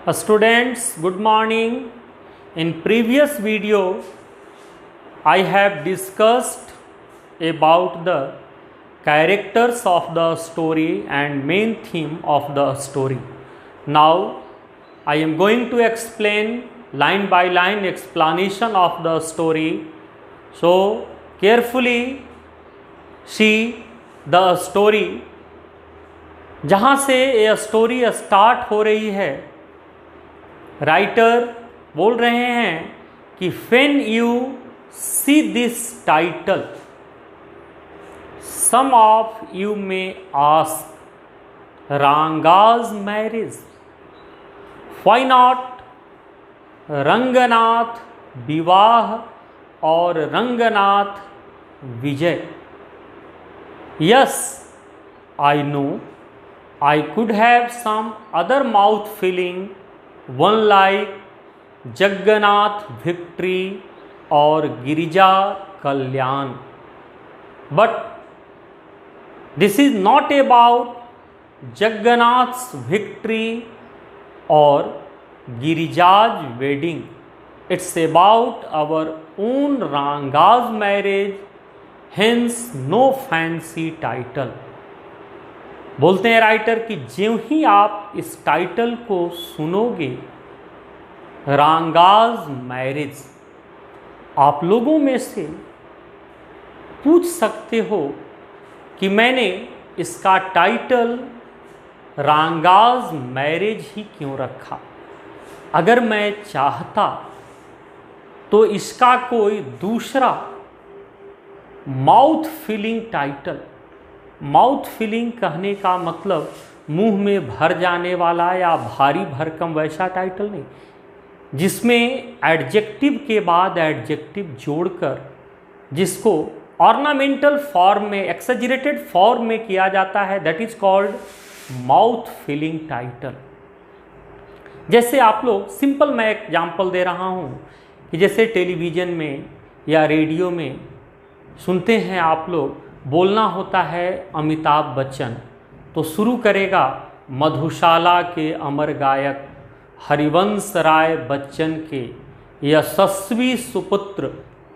Students, good morning. In previous video, I have discussed about the characters of the story and main theme of the story. Now, I am going to explain line by line explanation of the story. So, carefully see the story. जहाँ से ये story start हो रही है, writer बोल रहे हैं कि when you see this title some of you may ask Ranga's marriage, why not Ranganath Vivah और Ranganath Vijay. Yes, I know I could have some other mouth filling one like Jagannath victory or Girija Kalyan, but this is not about Jagannath's victory or Girija's wedding. It's about our own Ranga's marriage, hence no fancy title. बोलते हैं writer कि ज्यों ही आप इस title को सुनोगे, रांगाज marriage, आप लोगों में से पूछ सकते हो कि मैंने इसका टाइटल रांगाज मैरिज ही क्यों रखा। अगर मैं चाहता तो इसका कोई दूसरा mouth filling title, mouth filling कहने का मतलब मुंह में भर जाने वाला या भारी भरकम वैसा टाइटल नहीं, जिसमें एडजेक्टिव के बाद एडजेक्टिव जोड़कर जिसको ऑर्नामेंटल फॉर्म में, एक्सेजरेटेड फॉर्म में किया जाता है, that is called mouth filling title. जैसे आप लोग, सिंपल मैं एग्जांपल दे रहा हूँ कि जैसे टेलीविज़न में या रेडियो में सुनते हैं आप लोग, बोलना होता है अमिताभ बच्चन, तो शुरू करेगा मधुशाला के अमर गायक हरिवंश राय बच्चन के यशस्वी सुपुत्र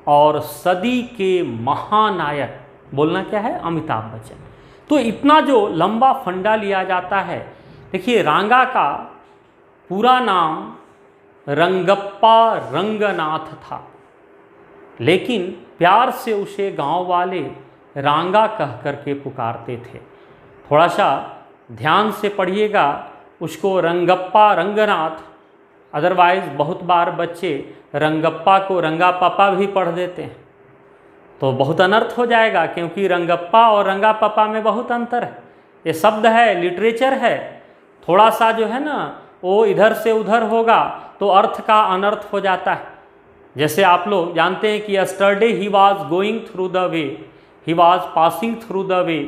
और सदी के महानायक, बोलना क्या है, अमिताभ बच्चन। तो इतना जो लंबा फंडा लिया जाता है। देखिए, रांगा का पूरा नाम रंगप्पा रंगनाथ था, लेकिन प्यार से उसे गांव वाले रांगा कह करके पुकारते थे। थोड़ा सा ध्यान से पढ़िएगा, उसको रंगप्पा रंगनाथ, अदरवाइज बहुत बार बच्चे रंगप्पा को रंगा पापा भी पढ़ देते हैं, तो बहुत अनर्थ हो जाएगा, क्योंकि रंगप्पा और रंगा पापा में बहुत अंतर है। ये शब्द है, लिटरेचर है, थोड़ा सा जो है ना वो इधर से उधर होगा तो अर्थ का अनर्थ हो जाता है। जैसे आप लोग जानते हैं कि yesterday he was going through the way, he was passing through the way,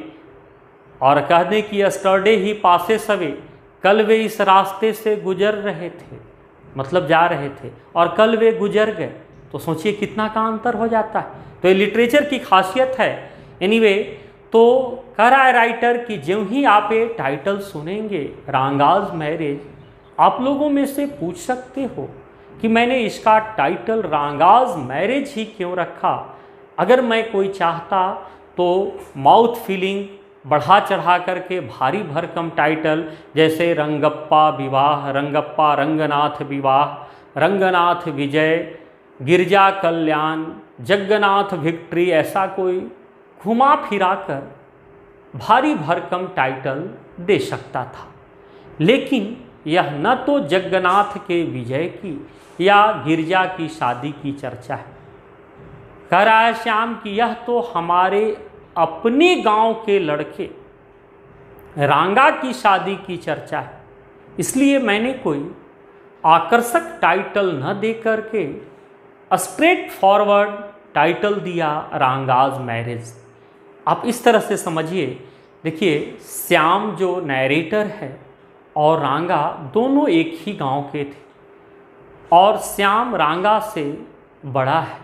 और कह दें कि यस्टरडे ही पासेस अवे, कल वे इस रास्ते से गुजर रहे थे, मतलब जा रहे थे, और कल वे गुजर गए, तो सोचिए कितना का अंतर हो जाता है। तो ये लिटरेचर की खासियत है। एनीवे, तो कह रहा है राइटर कि ज्यों ही आप ये टाइटल सुनेंगे रांगाज मैरिज, आप लोगों में से पूछ सकते हो कि मैंने इसका टाइटल रांगाज मैरिज ही क्यों रखा। अगर मैं कोई चाहता तो माउथ फीलिंग बढ़ा चढ़ा करके भारी भरकम टाइटल, जैसे रंगप्पा विवाह, रंगप्पा रंगनाथ विवाह, रंगनाथ विजय, गिरजा कल्याण, जगन्नाथ विक्ट्री, ऐसा कोई घुमा फिरा कर भारी भरकम टाइटल दे सकता था। लेकिन यह न तो जगन्नाथ के विजय की या गिरजा की शादी की चर्चा है। कह रहा है श्याम कि यह तो हमारे अपने गांव के लड़के रांगा की शादी की चर्चा है। इसलिए मैंने कोई आकर्षक टाइटल न दे करके स्ट्रेट फॉरवर्ड टाइटल दिया रांगाज मैरिज। आप इस तरह से समझिए। देखिए, श्याम जो नैरेटर है और रांगा दोनों एक ही गांव के थे, और श्याम रांगा से बड़ा है,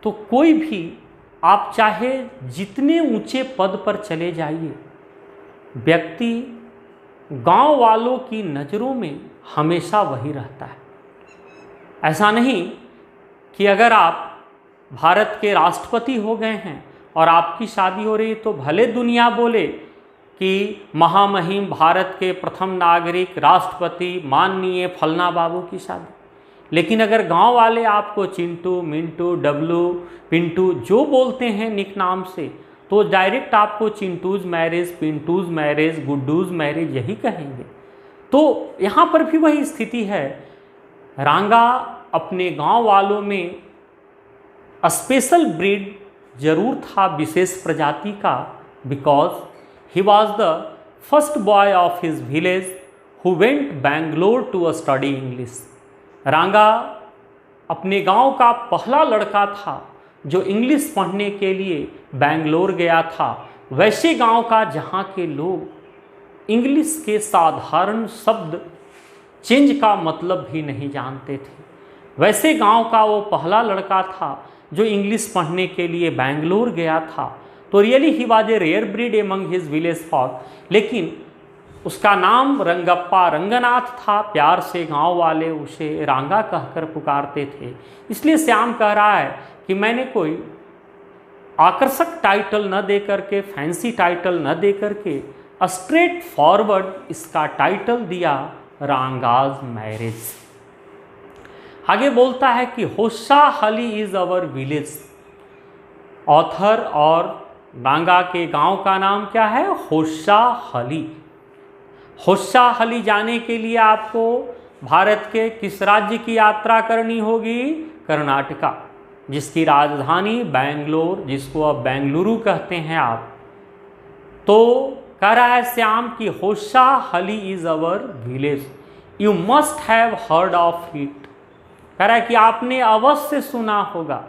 तो कोई भी आप चाहे जितने ऊंचे पद पर चले जाइए, व्यक्ति गांव वालों की नज़रों में हमेशा वही रहता है। ऐसा नहीं कि अगर आप भारत के राष्ट्रपति हो गए हैं और आपकी शादी हो रही है तो भले दुनिया बोले कि महामहिम भारत के प्रथम नागरिक राष्ट्रपति माननीय फलना बाबू की शादी, लेकिन अगर गांव वाले आपको चिंटू, मिंटू, डब्लू, पिंटू जो बोलते हैं निक नाम से, तो डायरेक्ट आपको चिंटूज मैरिज, पिंटूज मैरिज, गुड्डूज मैरिज यही कहेंगे। तो यहाँ पर भी वही स्थिति है। रांगा अपने गांव वालों में स्पेशल ब्रीड जरूर था, विशेष प्रजाति का, because he was the first boy of his village who went Bangalore to study English. Ranga अपने गांव का पहला लड़का था जो इंग्लिश पढ़ने के लिए बैंगलोर गया था। वैसे गांव का जहां के लोग इंग्लिश के साधारण शब्द चेंज का मतलब भी नहीं जानते थे, वैसे गांव का वो पहला लड़का था जो इंग्लिश पढ़ने के लिए बैंगलोर गया था। तो really he was a rare breed among his village folk. लेकिन उसका नाम रंगप्पा रंगनाथ था, प्यार से गांव वाले उसे रांगा कहकर पुकारते थे। इसलिए श्याम कह रहा है कि मैंने कोई आकर्षक टाइटल न दे करके, फैंसी टाइटल न दे करके, स्ट्रेट फॉरवर्ड इसका टाइटल दिया रांगाज मैरिज। आगे बोलता है कि Hosahalli is our village. Author और रांगा के गांव का नाम क्या है? होशाहली। होशाहली जाने के लिए आपको भारत के किस राज्य की यात्रा करनी होगी? कर्नाटका, जिसकी राजधानी बैंगलोर, जिसको अब बेंगलुरु कहते हैं आप। तो कह रहा है श्याम कि Hosahalli is our village, you must have heard of it. कह रहा है कि आपने अवश्य सुना होगा,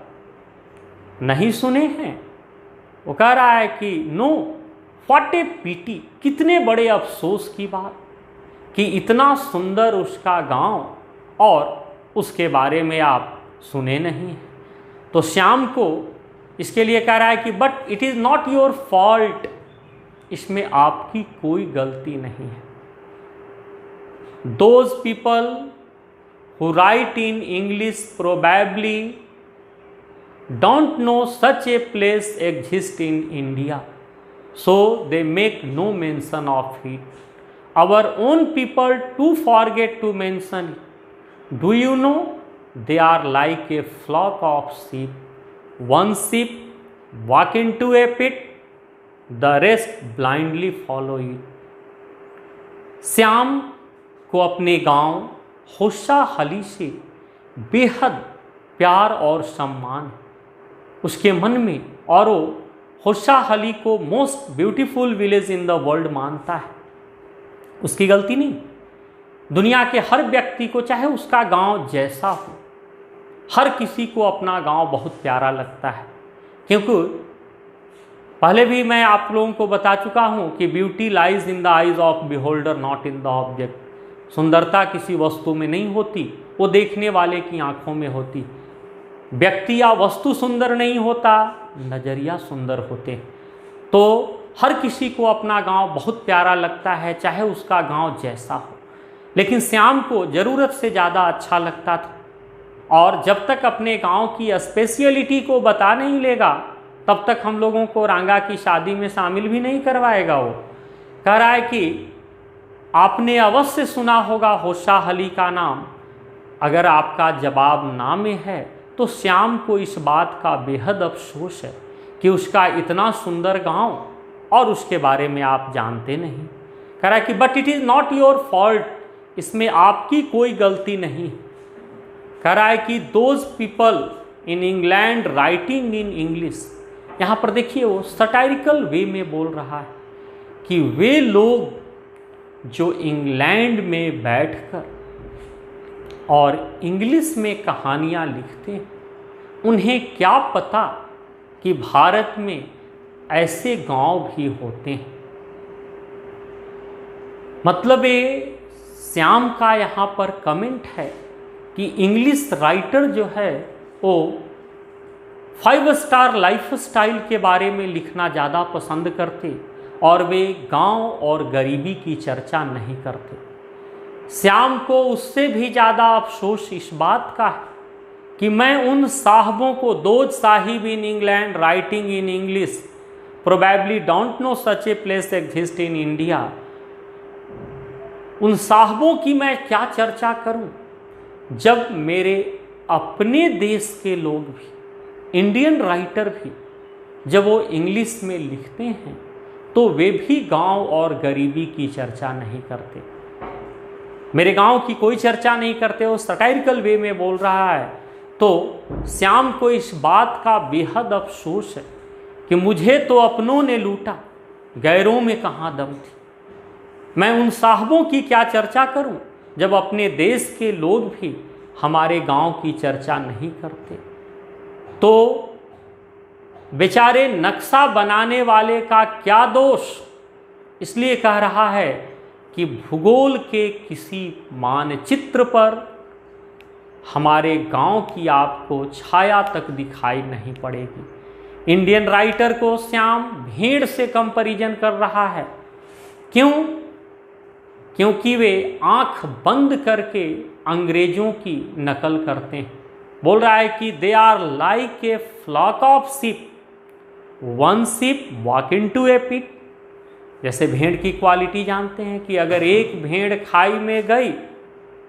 नहीं सुने हैं? वो कह रहा है कि नो, व्हाट ए पीटी, कितने बड़े अफसोस की बात कि इतना सुंदर उसका गांव और उसके बारे में आप सुने नहीं हैं। तो श्याम को इसके लिए कह रहा है कि but it is not your fault, इसमें आपकी कोई गलती नहीं है। Those people who write in English probably don't know such a place exists in India, so they make no mention of it. Our own people too forget to mention it. Do you know, they are like a flock of sheep. One sheep walk into a pit, the rest blindly follow it. Shyam को अपने गांव होशाहली से बेहद प्यार और सम्मान उसके मन में, और वो होशाहली को most beautiful village in the world मानता है। उसकी गलती नहीं। दुनिया के हर व्यक्ति को, चाहे उसका गांव जैसा हो, हर किसी को अपना गांव बहुत प्यारा लगता है। क्योंकि पहले भी मैं आप लोगों को बता चुका हूं कि beauty lies in the eyes of beholder, not in the object. सुंदरता किसी वस्तु में नहीं होती, वो देखने वाले की आंखों में होती। व्यक्ति या वस्तु सुंदर नहीं होता, नजरिया सुंदर होते। तो हर किसी को अपना गांव बहुत प्यारा लगता है, चाहे उसका गांव जैसा हो। लेकिन श्याम को ज़रूरत से ज़्यादा अच्छा लगता था, और जब तक अपने गांव की स्पेशलिटी को बता नहीं लेगा तब तक हम लोगों को रांगा की शादी में शामिल भी नहीं करवाएगा। वो कह रहा है कि आपने अवश्य सुना होगा होशाहली का नाम। अगर आपका जवाब ना में है तो श्याम को इस बात का बेहद अफसोस है कि उसका इतना सुंदर गांव और उसके बारे में आप जानते नहीं। कह रहा है कि but it is not your fault, इसमें आपकी कोई गलती नहीं। कह रहा है कि those people in England writing in English. यहाँ पर देखिए वो सटायरिकल वे में बोल रहा है कि वे लोग जो इंग्लैंड में बैठकर और इंग्लिश में कहानियाँ लिखते हैं, उन्हें क्या पता कि भारत में ऐसे गांव भी होते हैं। मतलब ये श्याम का यहाँ पर कमेंट है कि इंग्लिश राइटर जो है वो 5 स्टार लाइफ स्टाइल के बारे में लिखना ज़्यादा पसंद करते और वे गांव और गरीबी की चर्चा नहीं करते। श्याम को उससे भी ज़्यादा अफसोस इस बात का है कि मैं उन साहबों को, those sahib in England writing in English probably don't know such a place exist in India, उन साहबों की मैं क्या चर्चा करूं जब मेरे अपने देश के लोग भी, इंडियन राइटर भी, जब वो इंग्लिश में लिखते हैं तो वे भी गांव और गरीबी की चर्चा नहीं करते। मेरे गांव की कोई चर्चा नहीं करते, वो सटायरिकल वे में बोल रहा है। तो श्याम को इस बात का बेहद अफसोस है कि मुझे तो अपनों ने लूटा, गैरों में कहाँ दम थी। मैं उन साहबों की क्या चर्चा करूं जब अपने देश के लोग भी हमारे गांव की चर्चा नहीं करते। तो बेचारे नक्शा बनाने वाले का क्या दोष, इसलिए कह रहा है कि भूगोल के किसी मानचित्र पर हमारे गांव की आपको छाया तक दिखाई नहीं पड़ेगी। इंडियन राइटर को श्याम भेड़ से कंपैरिजन कर रहा है। क्यों? क्योंकि वे आंख बंद करके अंग्रेजों की नकल करते हैं। बोल रहा है कि they are like a flock of sheep, one sheep walk into a pit. जैसे भेड़ की क्वालिटी जानते हैं कि अगर एक भेड़ खाई में गई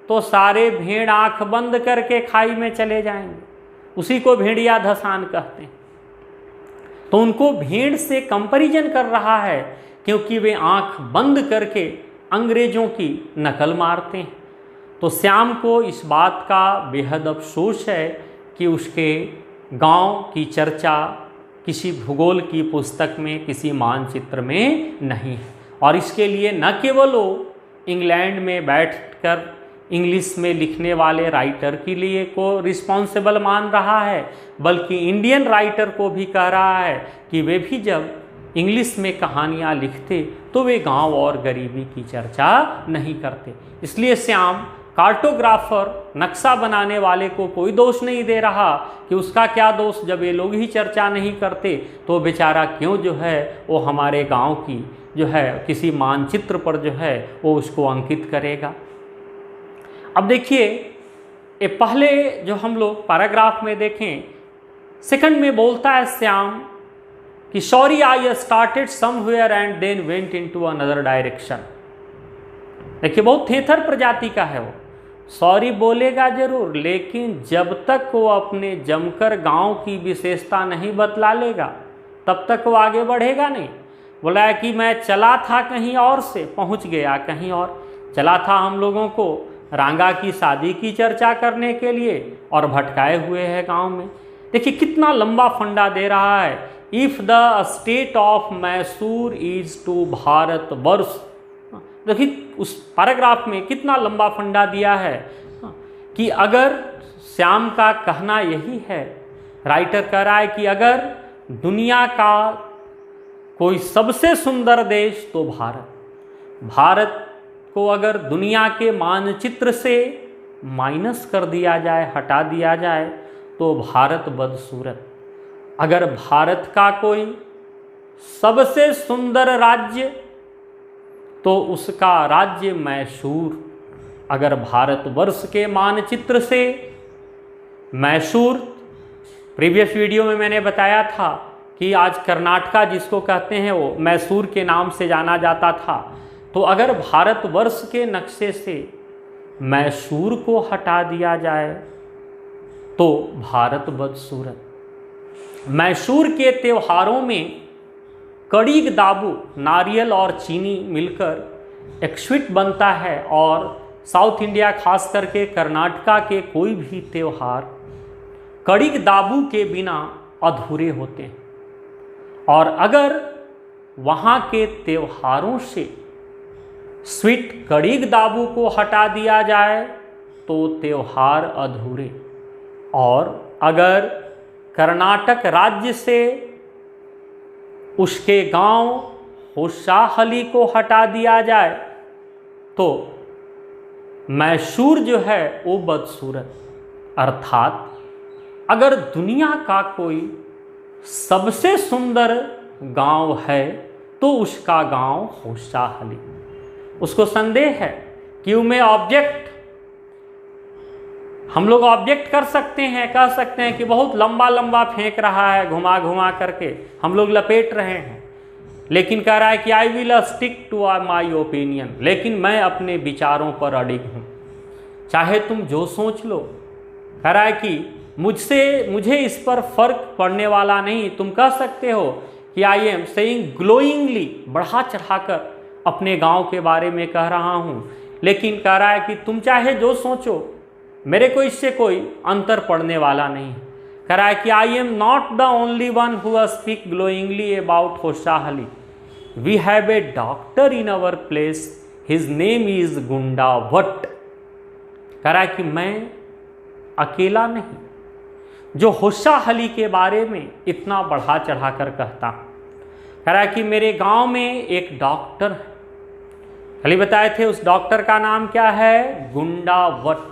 तो सारे भेड़ आंख बंद करके खाई में चले जाएंगे, उसी को भेड़िया धसान कहते हैं। तो उनको भेड़ से कंपैरिजन कर रहा है क्योंकि वे आंख बंद करके अंग्रेजों की नकल मारते हैं। तो श्याम को इस बात का बेहद अफसोस है कि उसके गांव की चर्चा किसी भूगोल की पुस्तक में, किसी मानचित्र में नहीं है। और इसके लिए न केवल वो इंग्लैंड में बैठकर इंग्लिश में लिखने वाले राइटर के लिए को रिस्पॉन्सिबल मान रहा है, बल्कि इंडियन राइटर को भी कह रहा है कि वे भी जब इंग्लिश में कहानियाँ लिखते तो वे गांव और गरीबी की चर्चा नहीं करते। इसलिए श्याम कार्टोग्राफर, नक्शा बनाने वाले को कोई दोष नहीं दे रहा कि उसका क्या दोष, जब ये लोग ही चर्चा नहीं करते तो बेचारा क्यों जो है वो हमारे गांव की जो है किसी मानचित्र पर जो है वो उसको अंकित करेगा। अब देखिए, ये पहले जो हम लोग पैराग्राफ में देखें, सेकंड में बोलता है श्याम कि sorry I started somewhere and then went into another direction. देखिए, बहुत थेथर प्रजाति का है वो, सॉरी बोलेगा जरूर, लेकिन जब तक वो अपने जमकर गांव की विशेषता नहीं बतला लेगा तब तक वो आगे बढ़ेगा नहीं। बोला है कि मैं चला था कहीं और से पहुंच गया कहीं और। चला था हम लोगों को रांगा की शादी की चर्चा करने के लिए और भटकाए हुए हैं गांव में। देखिए कितना लंबा फंडा दे रहा है। If the state of Mysore is to Bharat Varsh, देखिए उस पैराग्राफ में कितना लंबा फंडा दिया है कि अगर श्याम का कहना यही है, राइटर कह रहा है कि अगर दुनिया का कोई सबसे सुंदर देश तो भारत को अगर दुनिया के मानचित्र से माइनस कर दिया जाए, हटा दिया जाए, तो भारत बदसूरत। अगर भारत का कोई सबसे सुंदर राज्य तो उसका राज्य मैसूर। अगर भारतवर्ष के मानचित्र से मैसूर, प्रीवियस वीडियो में मैंने बताया था कि आज कर्नाटका जिसको कहते हैं वो मैसूर के नाम से जाना जाता था। तो अगर भारतवर्ष के नक्शे से मैसूर को हटा दिया जाए तो भारत बदसूरत। मैसूर के त्योहारों में कड़ीग दाबू, नारियल और चीनी मिलकर एक स्वीट बनता है और साउथ इंडिया खास करके कर्नाटका के कोई भी त्यौहार कड़ीग दाबू के बिना अधूरे होते हैं। और अगर वहाँ के त्योहारों से स्वीट कड़ीग दाबू को हटा दिया जाए तो त्यौहार अधूरे। और अगर कर्नाटक राज्य से उसके गांव होशाहली को हटा दिया जाए तो मैसूर जो है वो बदसूरत। अर्थात अगर दुनिया का कोई सबसे सुंदर गांव है तो उसका गांव होशाहली। उसको संदेह है कि यू में ऑब्जेक्ट, हम लोग ऑब्जेक्ट कर सकते हैं, कह सकते हैं कि बहुत लंबा लंबा फेंक रहा है, घुमा घुमा करके हम लोग लपेट रहे हैं, लेकिन कह रहा है कि I will stick to my opinion, लेकिन मैं अपने विचारों पर अडिग हूँ, चाहे तुम जो सोच लो। कह रहा है कि मुझे इस पर फर्क पड़ने वाला नहीं। तुम कह सकते हो कि आई एम सेइंग ग्लोइंगली, बढ़ा चढ़ाकर अपने गांव के बारे में कह रहा हूँ, लेकिन कह रहा है कि तुम चाहे जो सोचो, मेरे को इससे कोई अंतर पड़ने वाला नहीं। कह रहा है कि I am not the only one who speak glowingly about Hosahalli, we have a doctor in our place, his name is Gunda Bhatt. कह रहा है कि मैं अकेला नहीं जो होशाहली के बारे में इतना बढ़ा चढ़ा कर कहता। कह रहा है कि मेरे गांव में एक डॉक्टर है, कल बताए थे उस डॉक्टर का नाम क्या है, गुंडा भट्ट।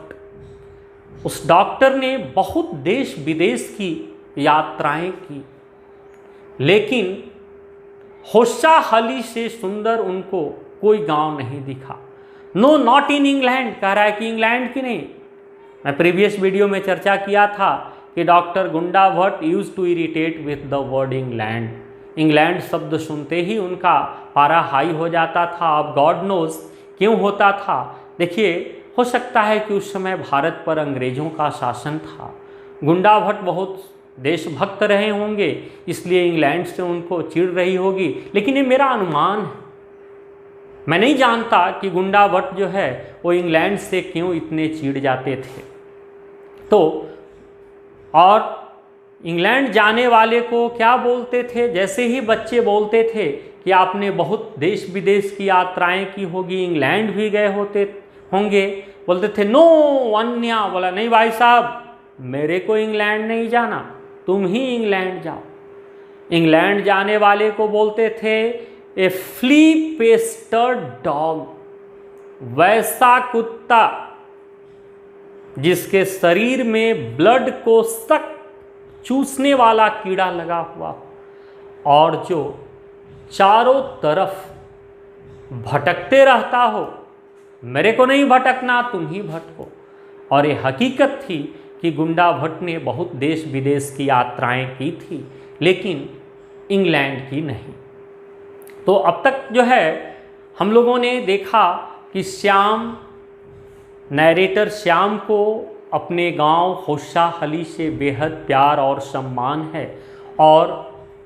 उस डॉक्टर ने बहुत देश विदेश की यात्राएं की, लेकिन होशाहली से सुंदर उनको कोई गांव नहीं दिखा। नो नॉट इन इंग्लैंड, कह रहा है कि इंग्लैंड की नहीं। मैं प्रीवियस वीडियो में चर्चा किया था कि doctor Gunda Bhatt use to irritate with the word England. England शब्द सुनते ही उनका पारा हाई हो जाता था। अब गॉड नोज क्यों होता था। देखिए, हो सकता है कि उस समय भारत पर अंग्रेजों का शासन था, गुंडा भट्ट बहुत देशभक्त रहे होंगे, इसलिए इंग्लैंड से उनको चिढ़ रही होगी, लेकिन ये मेरा अनुमान है। मैं नहीं जानता कि गुंडा भट्ट जो है वो इंग्लैंड से क्यों इतने चिढ़ जाते थे। तो और इंग्लैंड जाने वाले को क्या बोलते थे, जैसे ही बच्चे बोलते थे कि आपने बहुत देश विदेश की यात्राएं की होगी, इंग्लैंड भी गए होते होंगे, बोलते थे नो अन्या। बोला नहीं भाई साहब, मेरे को इंग्लैंड नहीं जाना, तुम ही इंग्लैंड जाओ। इंग्लैंड जाने वाले को बोलते थे ए फ्ली पेस्टर डॉग, वैसा कुत्ता जिसके शरीर में ब्लड को सक चूसने वाला कीड़ा लगा हुआ और जो चारों तरफ भटकते रहता हो। मेरे को नहीं भटकना, तुम ही भटको। और ये हकीकत थी कि गुंडा भट्ट ने बहुत देश विदेश की यात्राएं की थी, लेकिन इंग्लैंड की नहीं। तो अब तक जो है हम लोगों ने देखा कि श्याम, नैरेटर श्याम को अपने गांव होशाहली से बेहद प्यार और सम्मान है, और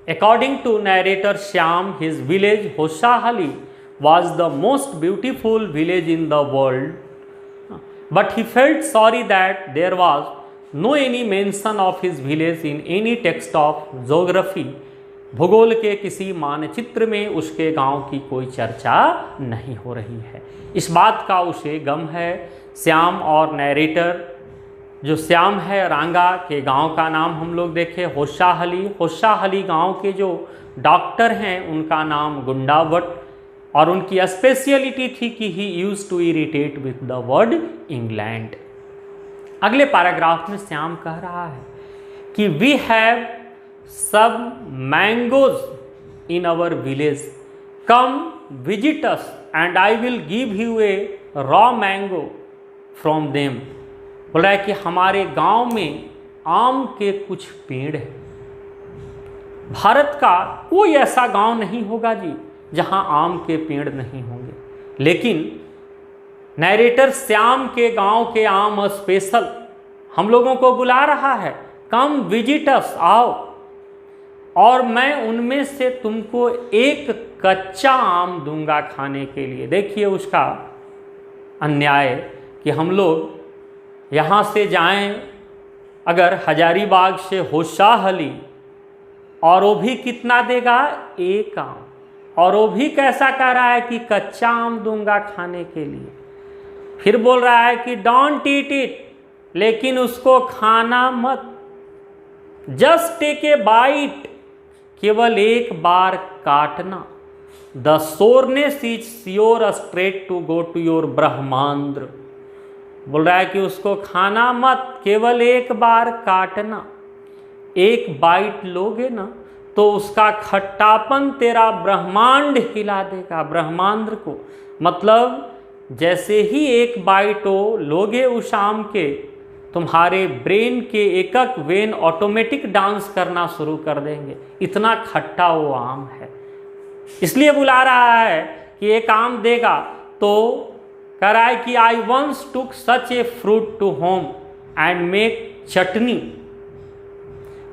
according to narrator Shyam, his village Hosahalli was the most beautiful village in the world, but he felt sorry that there was no any mention of his village in any text of geography. भूगोल के किसी मानचित्र में उसके गांव की कोई चर्चा नहीं हो रही है। इस बात का उसे गम है। श्याम और नैरेटर, जो श्याम है, रांगा के गांव का नाम हम लोग देखे होशाहली। होशाहली गांव के जो डॉक्टर हैं उनका नाम गुंडा भट्ट, और उनकी स्पेशलिटी थी कि he use to irritate with the word England. अगले पैराग्राफ में श्याम कह रहा है कि we have some mangoes in our village, come visit us and I will give you a raw mango from them. बोल रहा है कि हमारे गांव में आम के कुछ पेड़ हैं। भारत का कोई ऐसा गांव नहीं होगा जी जहां आम के पेड़ नहीं होंगे, लेकिन नैरेटर श्याम के गांव के आम स्पेशल हम लोगों को बुला रहा है, कम विजिट अस, आओ, और मैं उनमें से तुमको एक कच्चा आम दूंगा खाने के लिए। देखिए उसका अन्याय कि हम लोग यहाँ से जाएं अगर हजारीबाग से होशाहली, और वो भी कितना देगा, एक आम, और वो भी कैसा कह रहा है कि कच्चा आम दूंगा खाने के लिए। फिर बोल रहा है कि डोंट ईट इट, लेकिन उसको खाना मत, जस्ट टेक ए बाइट, केवल एक बार काटना। The soreness is sure straight to go to your ब्रह्मांड्र। बोल रहा है कि उसको खाना मत, केवल एक बार काटना। एक बाइट लोगे ना तो उसका खट्टापन तेरा ब्रह्मांड हिला देगा, ब्रह्मांड को। मतलब जैसे ही एक बाइट लोगे उस आम के, तुम्हारे ब्रेन के एकक वेन ऑटोमेटिक डांस करना शुरू कर देंगे, इतना खट्टा वो आम है। इसलिए बुला रहा है कि एक आम देगा तो कह रहा है कि I once took such a fruit to home and make chutney.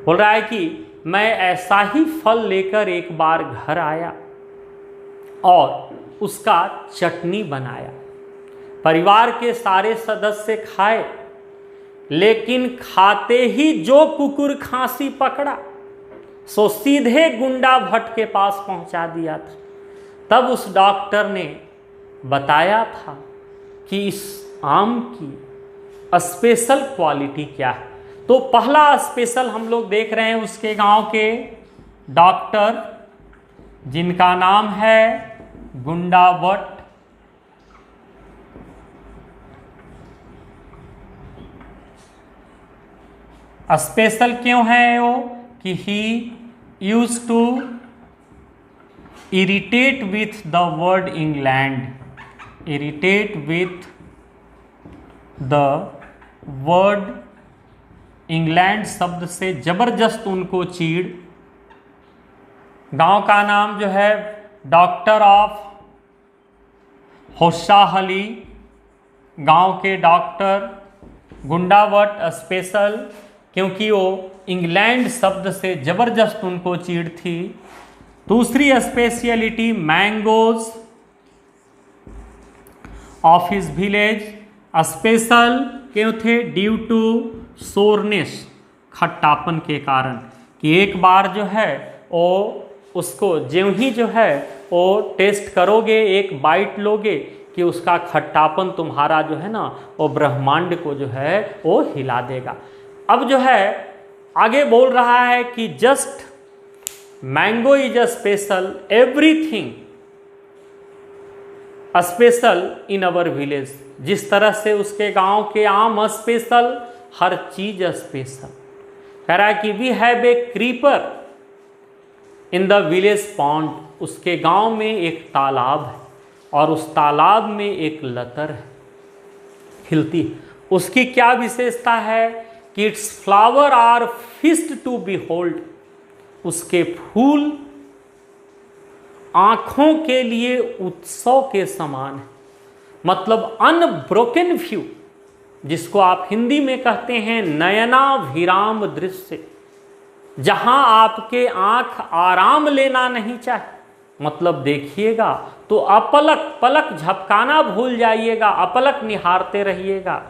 बोल रहा है कि मैं ऐसा ही फल लेकर एक बार घर आया और उसका चटनी बनाया। परिवार के सारे सदस्य खाए, लेकिन खाते ही जो कुकुर खांसी पकड़ा सो सीधे गुंडा भट्ट के पास पहुंचा दिया था। तब उस डॉक्टर ने बताया था कि इस आम की स्पेशल क्वालिटी क्या है। तो पहला स्पेशल हम लोग देख रहे हैं उसके गांव के डॉक्टर, जिनका नाम है गुंडा भट्ट। स्पेशल क्यों है वो कि he use to irritate with the word England, irritate with the word England शब्द से जबरदस्त उनको चीड़। गांव का नाम जो है डॉक्टर ऑफ होशाहली, गांव के डॉक्टर गुंडा भट्ट स्पेशल, क्योंकि वो इंग्लैंड शब्द से जबरदस्त उनको चीड़ थी। दूसरी speciality mangoes of his village, special क्यों थे? ड्यू टू सोरनेस, खट्टापन के कारण, कि एक बार जो है वो उसको ज्यों ही जो है वो टेस्ट करोगे, एक बाइट लोगे कि उसका खट्टापन तुम्हारा जो है ना वो ब्रह्मांड को जो है वो हिला देगा। अब जो है आगे बोल रहा है कि just mango is a special, everything special in our village. जिस तरह से उसके गांव के आम स्पेशल, हर चीज स्पेशल। कह रहा है कि we have a creeper in the village pond, उसके गांव में एक तालाब है और उस तालाब में एक लतर है खिलती। उसकी क्या विशेषता है कि its flower are feast to behold, उसके फूल आंखों के लिए उत्सव के समान है। मतलब अनब्रोकन व्यू, जिसको आप हिंदी में कहते हैं नयनाभिराम दृश्य, जहां आपके आंख आराम लेना नहीं चाहे। मतलब देखिएगा तो अपलक पलक झपकाना भूल जाइएगा, अपलक निहारते रहिएगा।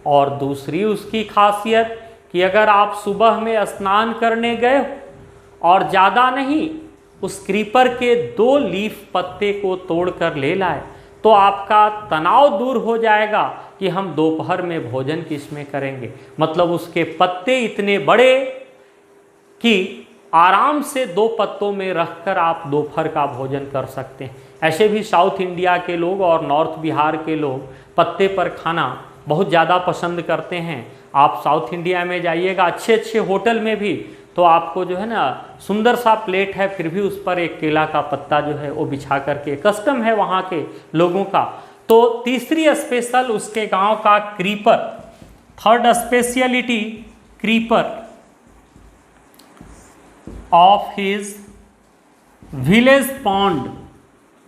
और दूसरी उसकी खासियत कि अगर आप सुबह में स्नान करने गए हो और ज़्यादा नहीं उस क्रीपर के 2 लीफ पत्ते को तोड़कर ले लाए तो आपका तनाव दूर हो जाएगा कि हम दोपहर में भोजन किसमें करेंगे। मतलब उसके पत्ते इतने बड़े कि आराम से 2 पत्तों में रखकर आप दोपहर का भोजन कर सकते हैं। ऐसे भी साउथ इंडिया के लोग और नॉर्थ बिहार के लोग पत्ते पर खाना बहुत ज़्यादा पसंद करते हैं। आप साउथ इंडिया में जाइएगा अच्छे अच्छे होटल में भी तो आपको जो है ना सुंदर सा प्लेट है, फिर भी उस पर एक केला का पत्ता जो है वो बिछा करके, कस्टम है वहाँ के लोगों का। तो तीसरी स्पेशल उसके गांव का creeper. Third speciality creeper of his village pond,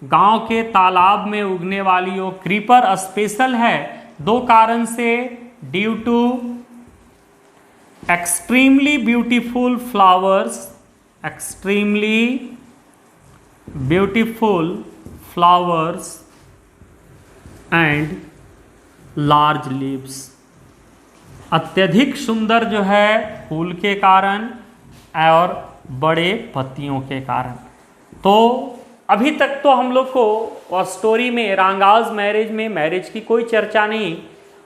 गांव के तालाब में उगने वाली वो क्रीपर स्पेशल है 2 कारण से। Due to extremely beautiful flowers, extremely beautiful flowers and large leaves, अत्यधिक सुंदर जो है फूल के कारण और बड़े पत्तियों के कारण। तो अभी तक तो हम लोग को स्टोरी में रांगाज मैरिज की कोई चर्चा नहीं,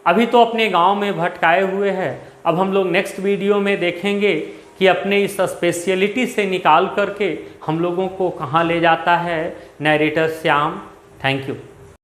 अभी तो अपने गांव में भटकाए हुए हैं। अब हम लोग नेक्स्ट वीडियो में देखेंगे कि अपने इस स्पेशलिटी से निकाल करके हम लोगों को कहाँ ले जाता है नैरेटर श्याम। Thank you.